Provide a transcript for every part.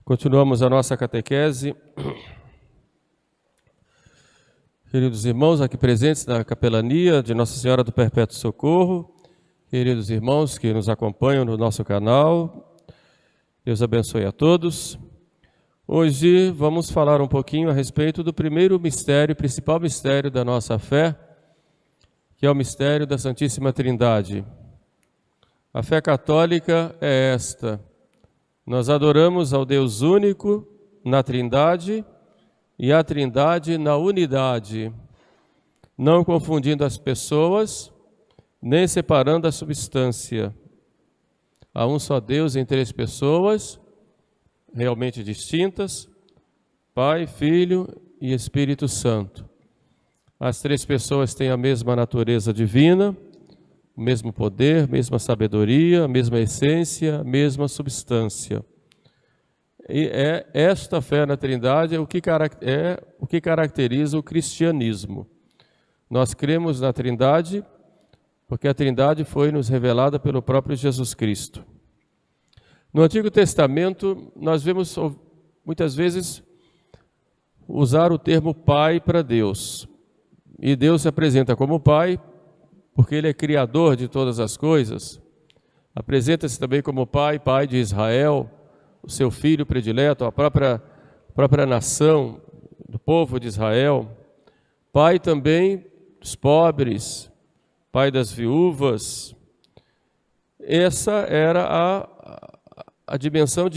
Continuamos a nossa catequese. Queridos irmãos aqui presentes na capelania de Nossa Senhora do Perpétuo Socorro, queridos irmãos que nos acompanham no nosso canal, Deus abençoe a todos. Hoje vamos falar um pouquinho a respeito do primeiro mistério, principal mistério da nossa fé, que é o mistério da Santíssima Trindade. A fé católica é esta: nós adoramos ao Deus único na Trindade e a Trindade na unidade, não confundindo as pessoas, nem separando a substância. Há um só Deus em três pessoas, realmente distintas, Pai, Filho e Espírito Santo. As três pessoas têm a mesma natureza divina, o mesmo poder, mesma sabedoria, a mesma essência, a mesma substância. E esta fé na Trindade é o que caracteriza o cristianismo. Nós cremos na Trindade porque a Trindade foi nos revelada pelo próprio Jesus Cristo. No Antigo Testamento, nós vemos muitas vezes usar o termo Pai para Deus. E Deus se apresenta como Pai porque Ele é Criador de todas as coisas. Apresenta-se também como Pai de Israel, o seu filho predileto, a própria nação do povo de Israel. Pai também dos pobres, Pai das viúvas. Essa era a dimensão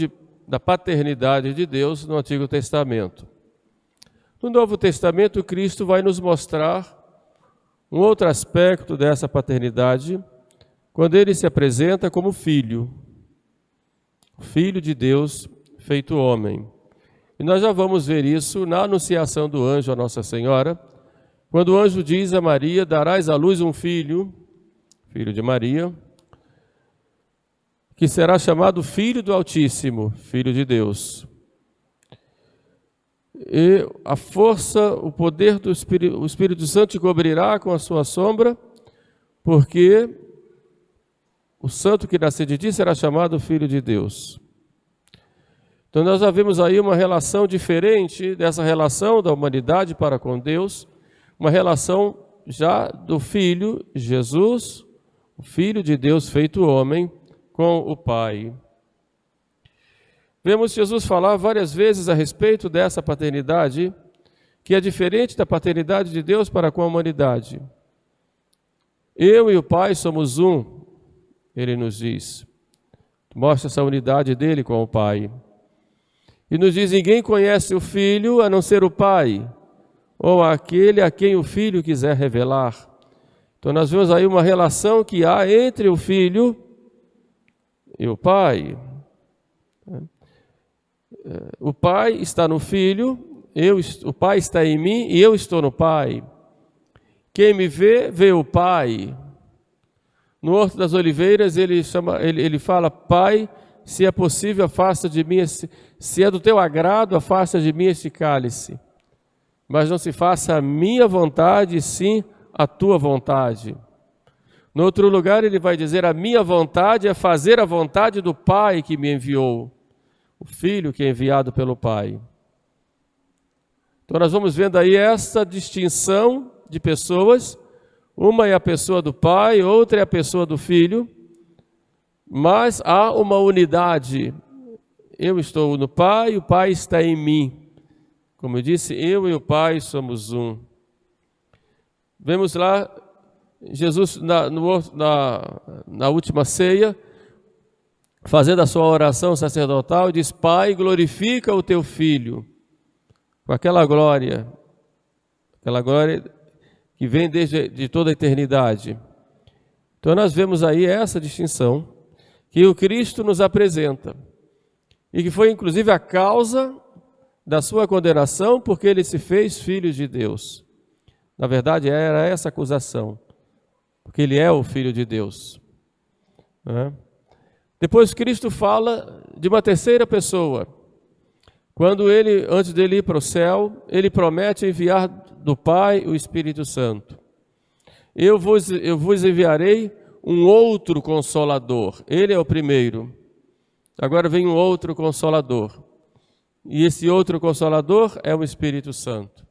da paternidade de Deus no Antigo Testamento. No Novo Testamento, Cristo vai nos mostrar um outro aspecto dessa paternidade, quando Ele se apresenta como Filho, Filho de Deus feito homem. E nós já vamos ver isso na anunciação do anjo a Nossa Senhora, quando o anjo diz a Maria: darás à luz um filho, filho de Maria, que será chamado Filho do Altíssimo, Filho de Deus. E a força, o poder do Espírito Santo te cobrirá com a sua sombra, porque o santo que nascer de ti será chamado Filho de Deus. Então nós já vemos aí uma relação diferente dessa relação da humanidade para com Deus, uma relação já do Filho, Jesus, o Filho de Deus feito homem, com o Pai. Vemos Jesus falar várias vezes a respeito dessa paternidade, que é diferente da paternidade de Deus para com a humanidade. Eu e o Pai somos um, Ele nos diz. Mostra essa unidade dele com o Pai. E nos diz: ninguém conhece o Filho a não ser o Pai, ou aquele a quem o Filho quiser revelar. Então nós vemos aí uma relação que há entre o Filho e o Pai. O Pai está no Filho, o Pai está em mim e eu estou no Pai. Quem me vê, vê o Pai. No Horto das Oliveiras ele fala: Pai, se é possível, afasta de mim, se é do teu agrado, afasta de mim este cálice. Mas não se faça a minha vontade, sim a tua vontade. No outro lugar ele vai dizer: a minha vontade é fazer a vontade do Pai que me enviou, o Filho que é enviado pelo Pai. Então nós vamos vendo aí essa distinção de pessoas. Uma é a pessoa do Pai, outra é a pessoa do Filho, mas há uma unidade. Eu estou no Pai, o Pai está em mim. Como eu disse, eu e o Pai somos um. Vemos lá Jesus na última ceia, fazendo a sua oração sacerdotal, diz: Pai, glorifica o teu Filho, com aquela glória que vem de toda a eternidade. Então nós vemos aí essa distinção que o Cristo nos apresenta, e que foi inclusive a causa da sua condenação, porque ele se fez Filho de Deus. Na verdade era essa acusação, porque ele é o Filho de Deus, né? Depois Cristo fala de uma terceira pessoa. Quando ele, antes dele ir para o céu, ele promete enviar do Pai o Espírito Santo. Eu vos enviarei um outro Consolador. Ele é o primeiro. Agora vem um outro Consolador. e esse outro Consolador é o Espírito Santo.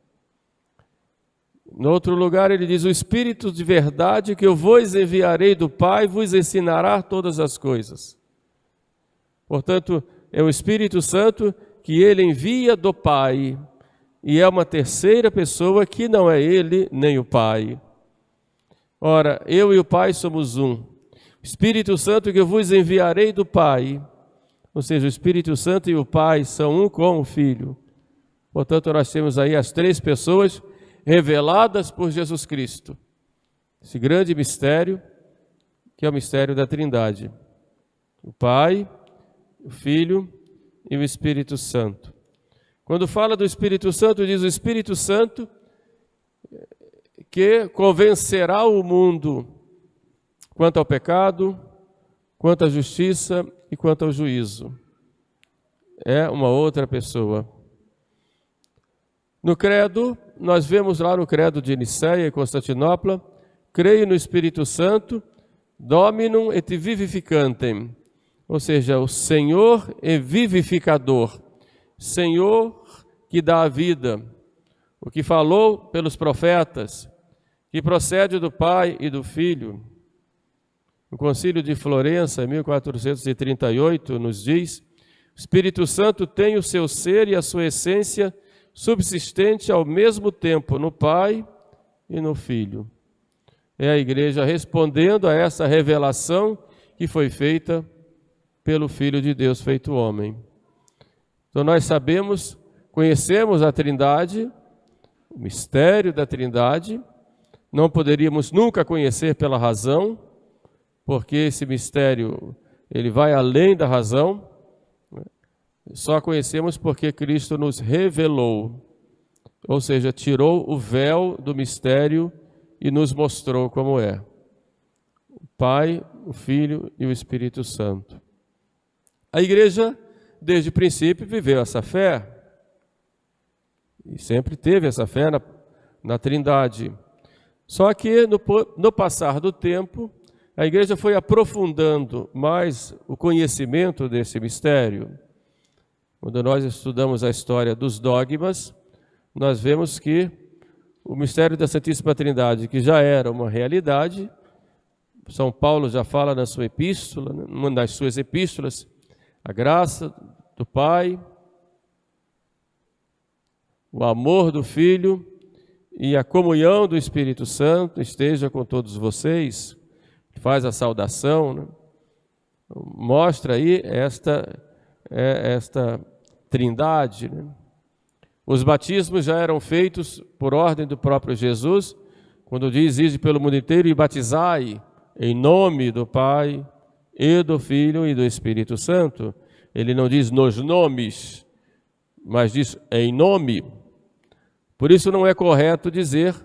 No outro lugar ele diz, o Espírito de verdade que eu vos enviarei do Pai vos ensinará todas as coisas. Portanto, é o Espírito Santo que ele envia do Pai, e é uma terceira pessoa que não é ele nem o Pai. Ora, eu e o Pai somos um. Espírito Santo que eu vos enviarei do Pai, ou seja, o Espírito Santo e o Pai são um com o Filho. Portanto, nós temos aí as três pessoas reveladas por Jesus Cristo. Esse grande mistério, que é o mistério da Trindade. O Pai, o Filho e o Espírito Santo. Quando fala do Espírito Santo, diz o Espírito Santo que convencerá o mundo quanto ao pecado, quanto à justiça e quanto ao juízo. É uma outra pessoa. No credo, nós vemos lá no credo de Nicéia e Constantinopla, creio no Espírito Santo, Dominum et vivificantem, ou seja, o Senhor é vivificador, Senhor que dá a vida, o que falou pelos profetas, que procede do Pai e do Filho. O Concílio de Florença, em 1438, nos diz, o Espírito Santo tem o seu ser e a sua essência subsistente ao mesmo tempo no Pai e no Filho. É a Igreja respondendo a essa revelação que foi feita pelo Filho de Deus feito homem. Então nós sabemos, conhecemos a Trindade, o mistério da Trindade, não poderíamos nunca conhecer pela razão, porque esse mistério ele vai além da razão, só conhecemos porque Cristo nos revelou, ou seja, tirou o véu do mistério e nos mostrou como é. O Pai, o Filho e o Espírito Santo. A Igreja, desde o princípio, viveu essa fé, e sempre teve essa fé na Trindade. Só que no passar do tempo, a Igreja foi aprofundando mais o conhecimento desse mistério. Quando nós estudamos a história dos dogmas, nós vemos que o mistério da Santíssima Trindade, que já era uma realidade, São Paulo já fala na sua epístola, numa das suas epístolas, a graça do Pai, o amor do Filho e a comunhão do Espírito Santo esteja com todos vocês. Faz a saudação, né? Mostra aí esta trindade, né? Os batismos já eram feitos por ordem do próprio Jesus, quando diz, ide pelo mundo inteiro e batizai em nome do Pai e do Filho e do Espírito Santo. Ele não diz nos nomes, mas diz em nome. Por isso não é correto dizer,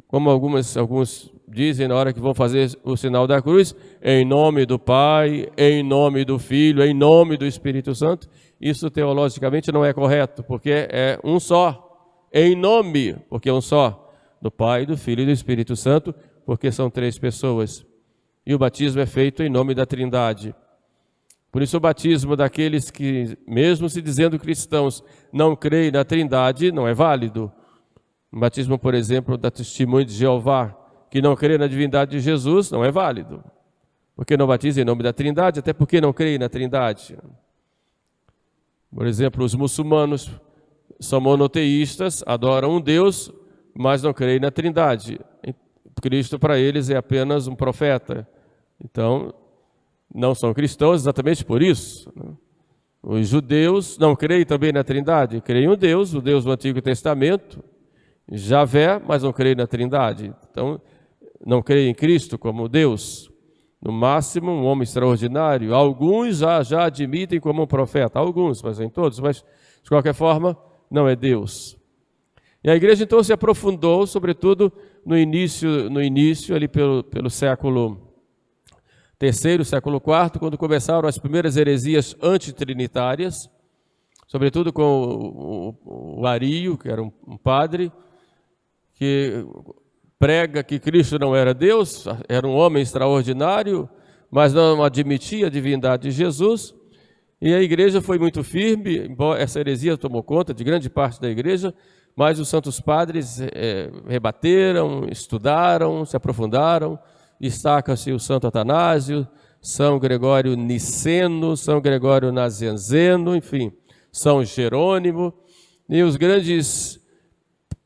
como alguns dizem na hora que vão fazer o sinal da cruz, em nome do Pai, em nome do Filho, em nome do Espírito Santo. Isso teologicamente não é correto, porque é um só, em nome, porque é um só, do Pai, do Filho e do Espírito Santo, porque são três pessoas. E o batismo é feito em nome da Trindade. Por isso o batismo daqueles que, mesmo se dizendo cristãos, não creem na Trindade, não é válido. O batismo, por exemplo, da Testemunha de Jeová, que não crê na divindade de Jesus, não é válido. Porque não batiza em nome da Trindade, até porque não creem na Trindade. Por exemplo, os muçulmanos são monoteístas, adoram um Deus, mas não creem na Trindade. Cristo para eles é apenas um profeta. Então, não são cristãos exatamente por isso. Os judeus não creem também na Trindade, creem em um Deus, o Deus do Antigo Testamento, Javé, mas não creem na Trindade. Então, não creem em Cristo como Deus. No máximo, um homem extraordinário. Alguns já admitem como um profeta, alguns, mas nem todos, mas de qualquer forma, não é Deus. E a igreja então se aprofundou, sobretudo no início ali pelo século III, século IV, quando começaram as primeiras heresias antitrinitárias, sobretudo com o Ario, que era um padre, que prega que Cristo não era Deus, era um homem extraordinário, mas não admitia a divindade de Jesus. E a igreja foi muito firme, embora essa heresia tomou conta de grande parte da igreja, mas os santos padres rebateram, estudaram, se aprofundaram. Destaca-se o Santo Atanásio, São Gregório Niceno, São Gregório Nazianzeno, enfim, São Jerônimo, e os grandes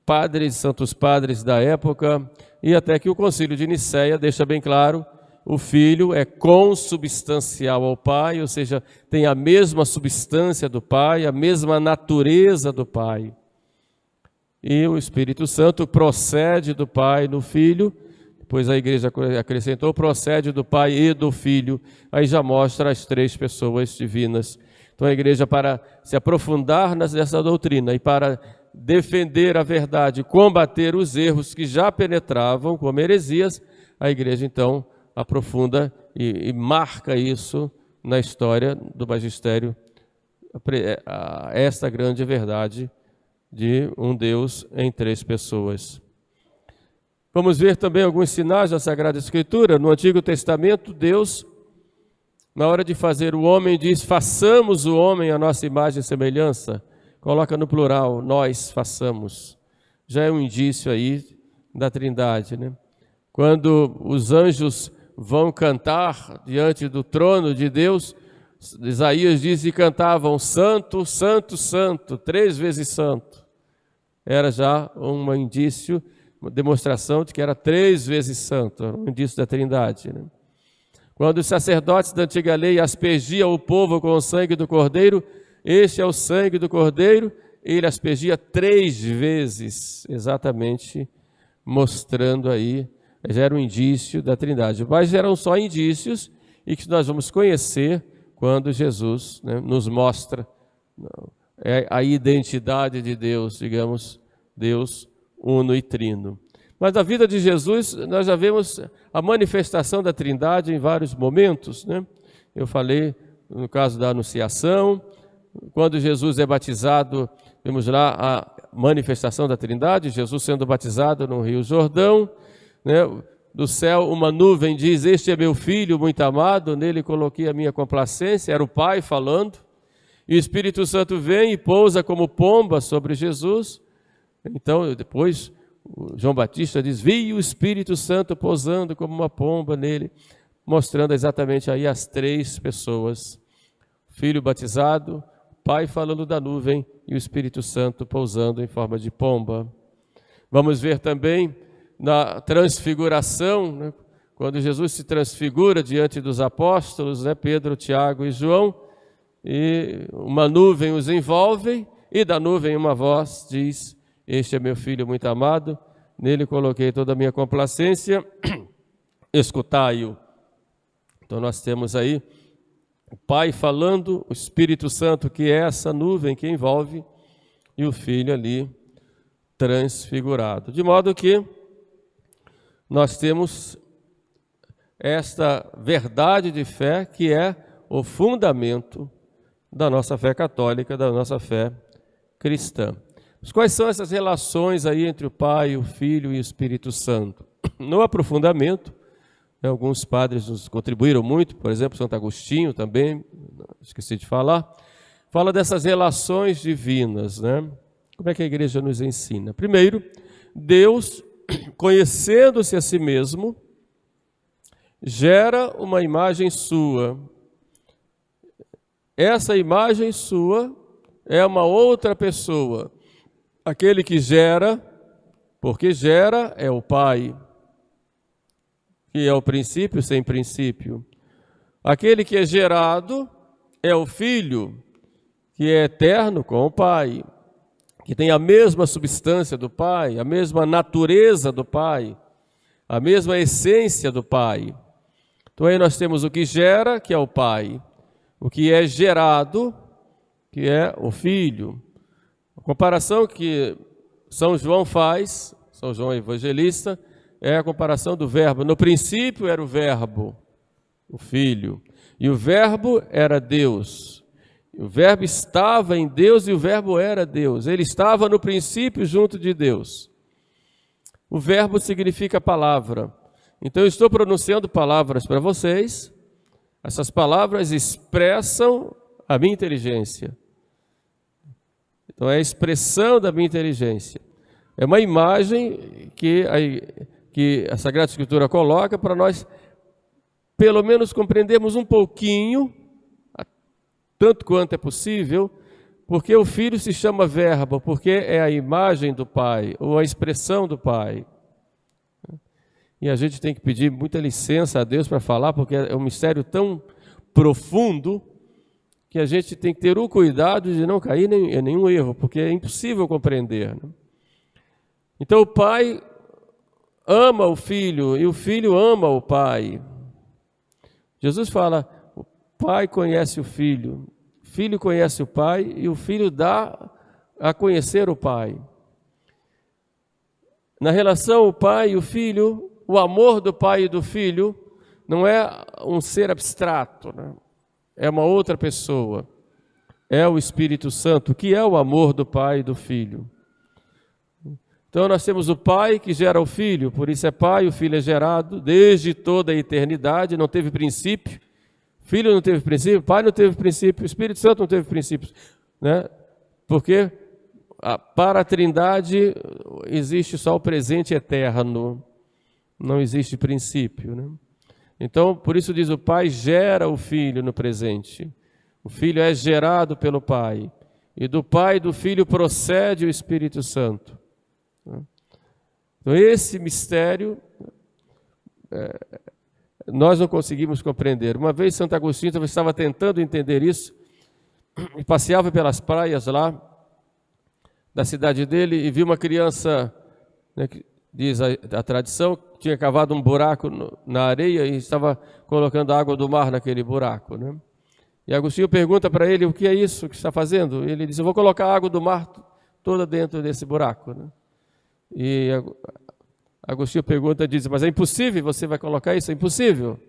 padres, santos padres da época, e até que o Concílio de Nicéia deixa bem claro: o Filho é consubstancial ao Pai, ou seja, tem a mesma substância do Pai, a mesma natureza do Pai. E o Espírito Santo procede do Pai no Filho, depois a igreja acrescentou, procede do Pai e do Filho, aí já mostra as três pessoas divinas. Então a igreja, para se aprofundar nessa doutrina e para defender a verdade, combater os erros que já penetravam como heresias, a igreja então aprofunda e marca isso na história do magistério, esta grande verdade de um Deus em três pessoas. Vamos ver também alguns sinais da Sagrada Escritura. No Antigo Testamento, Deus, na hora de fazer o homem, diz: façamos o homem a nossa imagem e semelhança. Coloca no plural, nós façamos. Já é um indício aí da Trindade, né? Quando os anjos vão cantar diante do trono de Deus, Isaías diz que cantavam santo, santo, santo, 3 vezes santo. Era já um indício, uma demonstração de que era 3 vezes santo, um indício da Trindade, né? Quando os sacerdotes da antiga lei aspergiam o povo com o sangue do Cordeiro, este é o sangue do Cordeiro, ele aspergia 3 vezes, exatamente, mostrando aí, já era um indício da Trindade. Mas eram só indícios e que nós vamos conhecer quando Jesus, né, nos mostra a identidade de Deus, digamos, Deus uno e trino. Mas na vida de Jesus, nós já vemos a manifestação da Trindade em vários momentos, né? Eu falei no caso da Anunciação, quando Jesus é batizado, vemos lá a manifestação da Trindade, Jesus sendo batizado no Rio Jordão, né? Do céu uma nuvem diz: este é meu filho muito amado, nele coloquei a minha complacência. Era o Pai falando, e o Espírito Santo vem e pousa como pomba sobre Jesus. Então depois João Batista diz: vi o Espírito Santo pousando como uma pomba nele, mostrando exatamente aí as 3 pessoas: Filho batizado, Pai falando da nuvem e o Espírito Santo pousando em forma de pomba. Vamos ver também na transfiguração, né, quando Jesus se transfigura diante dos apóstolos, né, Pedro, Tiago e João, e uma nuvem os envolve, e da nuvem uma voz diz: este é meu filho muito amado, nele coloquei toda a minha complacência, escutai-o. Então nós temos aí o Pai falando, o Espírito Santo, que é essa nuvem que envolve, e o Filho ali transfigurado. De modo que nós temos esta verdade de fé que é o fundamento da nossa fé católica, da nossa fé cristã. Mas quais são essas relações aí entre o Pai, o Filho e o Espírito Santo? No aprofundamento, alguns padres nos contribuíram muito, por exemplo, Santo Agostinho também, esqueci de falar, fala dessas relações divinas, né? Como é que a igreja nos ensina? Primeiro, Deus, conhecendo-se a si mesmo, gera uma imagem sua. Essa imagem sua é uma outra pessoa. Aquele que gera, porque gera, é o Pai, que é o princípio sem princípio. Aquele que é gerado é o Filho, que é eterno com o Pai, que tem a mesma substância do Pai, a mesma natureza do Pai, a mesma essência do Pai. Então aí nós temos o que gera, que é o Pai, o que é gerado, que é o Filho. A comparação que São João faz, São João Evangelista, é a comparação do verbo. No princípio era o verbo, o Filho, e o verbo era Deus. O verbo estava em Deus e o verbo era Deus. Ele estava no princípio junto de Deus. O verbo significa palavra. Então eu estou pronunciando palavras para vocês. Essas palavras expressam a minha inteligência. Então é a expressão da minha inteligência. É uma imagem que a Sagrada Escritura coloca para nós, pelo menos, compreendermos um pouquinho, tanto quanto é possível, porque o Filho se chama Verbo, porque é a imagem do Pai, ou a expressão do Pai. E a gente tem que pedir muita licença a Deus para falar, porque é um mistério tão profundo que a gente tem que ter o cuidado de não cair em nenhum erro, porque é impossível compreender, né? Então o Pai ama o Filho e o Filho ama o Pai. Jesus fala, o Pai conhece o Filho conhece o Pai e o Filho dá a conhecer o Pai. Na relação o Pai e o Filho, o amor do Pai e do Filho não é um ser abstrato, né? É uma outra pessoa. É o Espírito Santo, que é o amor do Pai e do Filho. Então nós temos o Pai que gera o Filho, por isso é Pai, o Filho é gerado desde toda a eternidade, não teve princípio. Filho não teve princípio, Pai não teve princípio, o Espírito Santo não teve princípios, né? Porque para a Trindade existe só o presente eterno, não existe princípio, né? Então, por isso diz, o Pai gera o Filho no presente. O Filho é gerado pelo Pai. E do Pai e do Filho procede o Espírito Santo. Então, esse mistério nós não conseguimos compreender. Uma vez Santo Agostinho estava tentando entender isso e passeava pelas praias lá da cidade dele e viu uma criança, né, que diz a tradição, que tinha cavado um buraco na areia e estava colocando água do mar naquele buraco, né? E Agostinho pergunta para ele, o que é isso que está fazendo? Ele diz, eu vou colocar a água do mar toda dentro desse buraco, né? E Agostinho pergunta, diz, mas é impossível, você vai colocar isso? É impossível.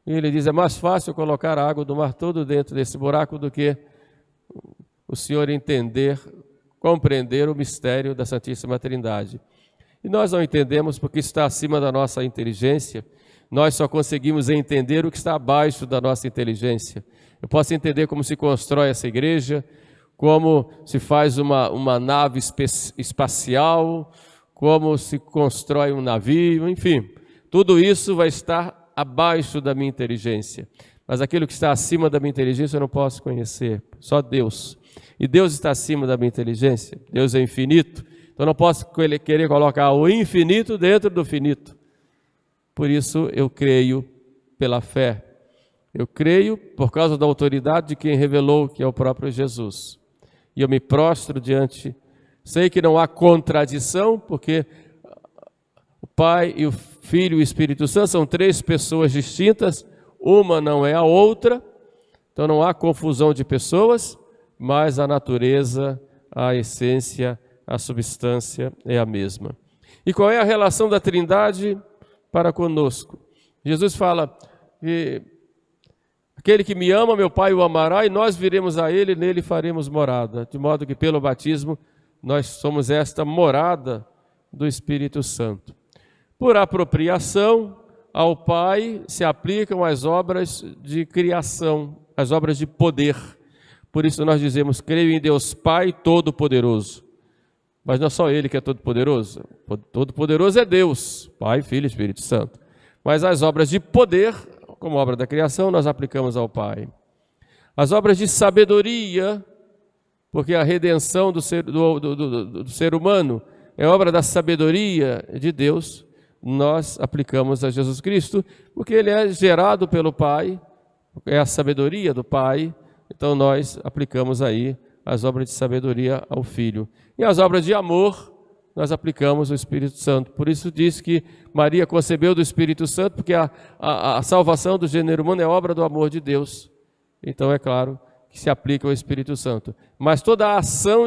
E ele diz, é mais fácil colocar a água do mar todo dentro desse buraco do que o Senhor entender, compreender o mistério da Santíssima Trindade. E nós não entendemos porque está acima da nossa inteligência, nós só conseguimos entender o que está abaixo da nossa inteligência. Eu posso entender como se constrói essa igreja, como se faz uma nave espacial, como se constrói um navio, enfim. Tudo isso vai estar abaixo da minha inteligência. Mas aquilo que está acima da minha inteligência eu não posso conhecer, só Deus. E Deus está acima da minha inteligência, Deus é infinito. Então não posso querer colocar o infinito dentro do finito. Por isso eu creio pela fé. Eu creio por causa da autoridade de quem revelou, que é o próprio Jesus. E eu me prostro diante. Sei que não há contradição, porque o Pai e o Filho e o Espírito Santo são três pessoas distintas. Uma não é a outra. Então não há confusão de pessoas, mas a natureza, a essência, a substância é a mesma. E qual é a relação da Trindade para conosco? Jesus fala que aquele que me ama, meu Pai o amará, e nós viremos a ele, e nele faremos morada. De modo que pelo batismo nós somos esta morada do Espírito Santo. Por apropriação, ao Pai se aplicam as obras de criação, as obras de poder. Por isso nós dizemos, creio em Deus Pai Todo-Poderoso. Mas não é só Ele que é todo-poderoso. Todo-poderoso é Deus, Pai, Filho e Espírito Santo. Mas as obras de poder, como obra da criação, nós aplicamos ao Pai. As obras de sabedoria, porque a redenção do ser humano é obra da sabedoria de Deus, nós aplicamos a Jesus Cristo, porque Ele é gerado pelo Pai, é a sabedoria do Pai, então nós aplicamos aí as obras de sabedoria ao Filho. E as obras de amor, nós aplicamos o Espírito Santo. Por isso diz que Maria concebeu do Espírito Santo, porque a salvação do gênero humano é obra do amor de Deus. Então é claro que se aplica ao Espírito Santo. Mas toda a ação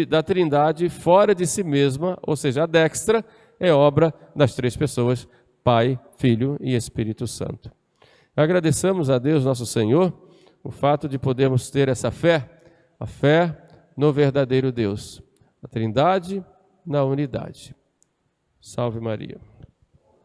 da Trindade fora de si mesma, ou seja, a dextra, é obra das três pessoas, Pai, Filho e Espírito Santo. Agradeçamos a Deus, nosso Senhor, o fato de podermos ter essa fé, a fé no verdadeiro Deus, a Trindade na unidade. Salve Maria.